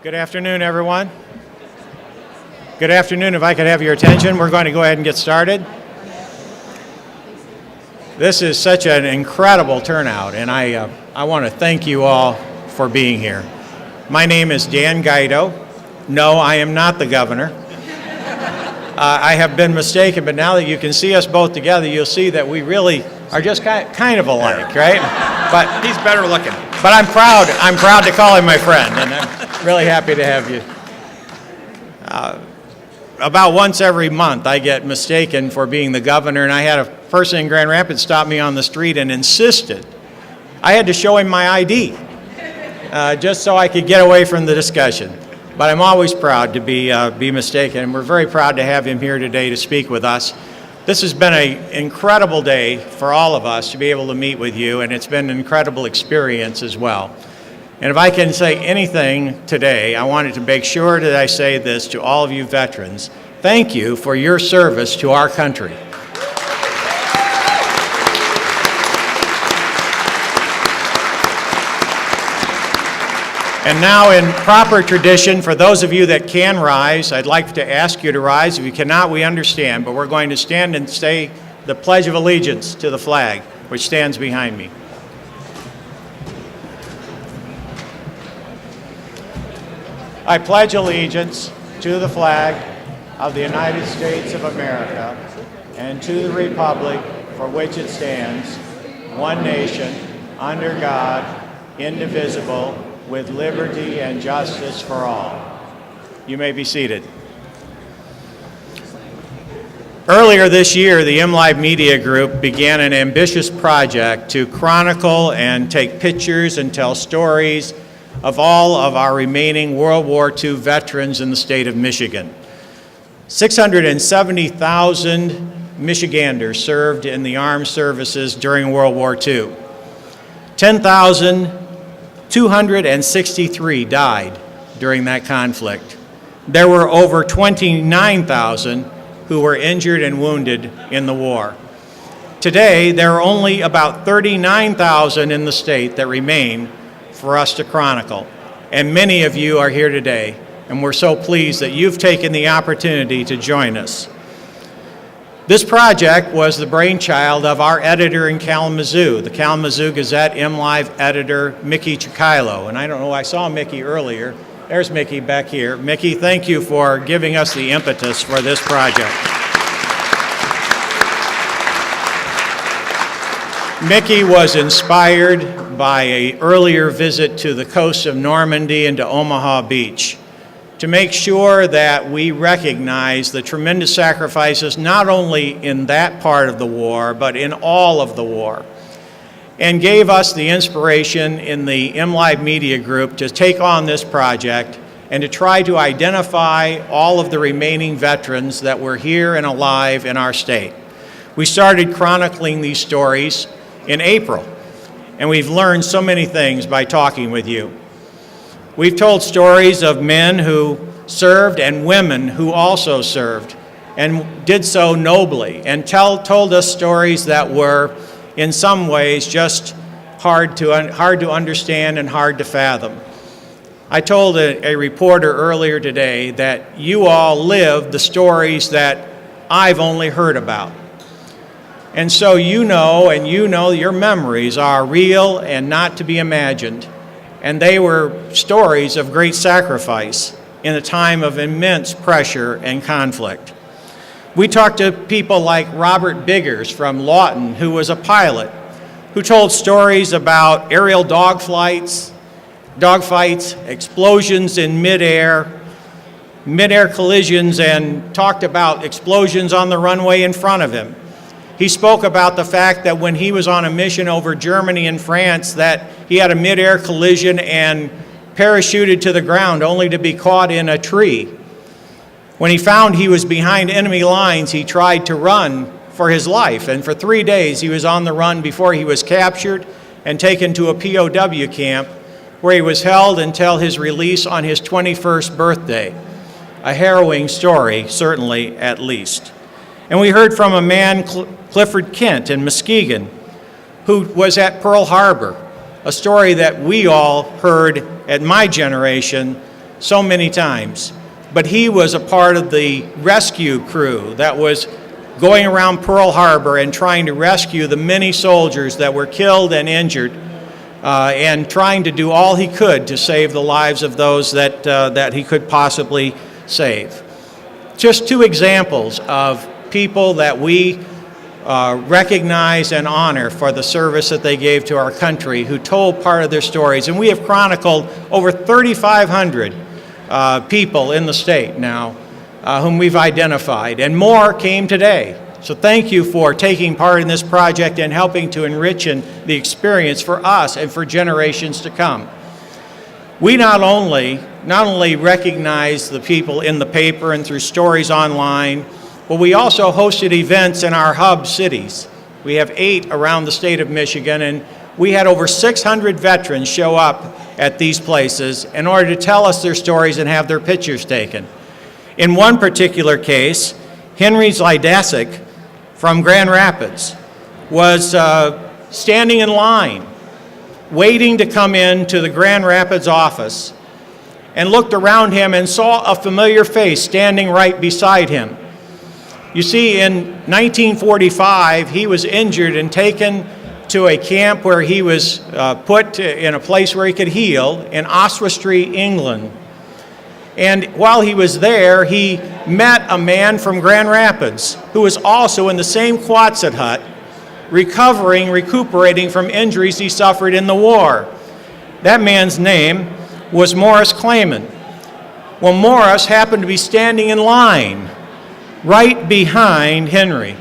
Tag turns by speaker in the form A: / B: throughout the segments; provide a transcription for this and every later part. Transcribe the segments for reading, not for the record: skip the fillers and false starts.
A: Good afternoon, everyone. Good afternoon. If I could have your attention, we're going to go ahead and get started. This is such an incredible turnout, and I want to thank you all for being here. My name is Dan Gaydou. No, I am not the governor. I have been mistaken, but now that you can see us both together, you'll see that we really are just kind of alike, right? But
B: he's better looking.
A: But I'm proud. I'm proud to call him my friend, and I'm really happy to have you. About once every month, I get mistaken for being the governor, and I had a person in Grand Rapids stop me on the street and insisted I had to show him my ID, just so I could get away from the discussion. But I'm always proud to be mistaken, and we're very proud to have him here today to speak with us. This has been an incredible day for all of us to be able to meet with you, and it's been an incredible experience as well. And if I can say anything today, I wanted to make sure that I say this to all of you veterans. Thank you for your service to our country. And now, in proper tradition, for those of you that can rise, I'd like to ask you to rise. If you cannot, we understand, but we're going to stand and say the Pledge of Allegiance to the flag, which stands behind me. I pledge allegiance to the flag of the United States of America and to the republic for which it stands, one nation, under God, indivisible, with liberty and justice for all. You may be seated. Earlier this year, the MLive Media Group began an ambitious project to chronicle and take pictures and tell stories of all of our remaining World War II veterans in the state of Michigan. 670,000 Michiganders served in the armed services during World War II. 10,263 died during that conflict. There were over 29,000 who were injured and wounded in the war. Today, there are only about 39,000 in the state that remain for us to chronicle. And many of you are here today, and we're so pleased that you've taken the opportunity to join us. This project was the brainchild of our editor in Kalamazoo, the Kalamazoo Gazette MLive editor, Mickey Chikilo. And I don't know, I saw Mickey earlier. There's Mickey back here. Mickey, thank you for giving us the impetus for this project. Mickey was inspired by an earlier visit to the coast of Normandy and to Omaha Beach to make sure that we recognize the tremendous sacrifices not only in that part of the war, but in all of the war, and gave us the inspiration in the MLive Media Group to take on this project and to try to identify all of the remaining veterans that were here and alive in our state. We started chronicling these stories in April, and we've learned so many things by talking with you. We've told stories of men who served and women who also served and did so nobly, and told us stories that were in some ways just hard to understand and hard to fathom. I told a reporter earlier today that you all lived the stories that I've only heard about. And so you know your memories are real and not to be imagined. And they were stories of great sacrifice in a time of immense pressure and conflict. We talked to people like Robert Biggers from Lawton, who was a pilot, who told stories about aerial dogfights, explosions in midair collisions, and talked about explosions on the runway in front of him. He spoke about the fact that when he was on a mission over Germany and France, that he had a midair collision and parachuted to the ground only to be caught in a tree. When he found he was behind enemy lines, he tried to run for his life, and for 3 days he was on the run before he was captured and taken to a POW camp where he was held until his release on his 21st birthday. A harrowing story, certainly, at least. And we heard from a man, Clifford Kent in Muskegon, who was at Pearl Harbor, a story that we all heard at my generation so many times, but he was a part of the rescue crew that was going around Pearl Harbor and trying to rescue the many soldiers that were killed and injured, and trying to do all he could to save the lives of those that he could possibly save. Just two examples of people that we recognize and honor for the service that they gave to our country, who told part of their stories. And we have chronicled over 3,500 people in the state now whom we've identified, and more came today. So thank you for taking part in this project and helping to enrich the experience for us and for generations to come. We not only recognize the people in the paper and through stories online, but we also hosted events in our hub cities. We have 8 around the state of Michigan, and we had over 600 veterans show up at these places in order to tell us their stories and have their pictures taken. In one particular case, Henry Zlidasic from Grand Rapids was standing in line, waiting to come into the Grand Rapids office, and looked around him and saw a familiar face standing right beside him. You see, in 1945, he was injured and taken to a camp where he was put in a place where he could heal in Oswestry, England. And while he was there, he met a man from Grand Rapids who was also in the same Quonset hut, recuperating from injuries he suffered in the war. That man's name was Morris Clayman. Well, Morris happened to be standing in line right behind Henry,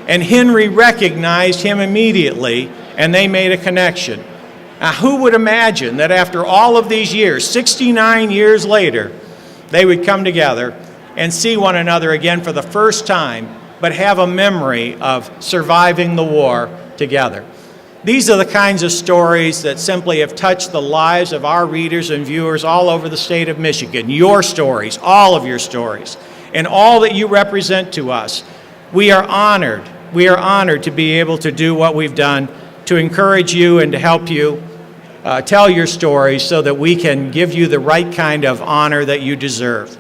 A: and Henry recognized him immediately, and they made a connection. Now, who would imagine that after all of these years, 69 years later, they would come together and see one another again for the first time, but have a memory of surviving the war together. These are the kinds of stories that simply have touched the lives of our readers and viewers all over the state of Michigan. Your stories, all of your stories, and all that you represent to us. We are honored. We are honored to be able to do what we've done to encourage you and to help you tell your stories so that we can give you the right kind of honor that you deserve.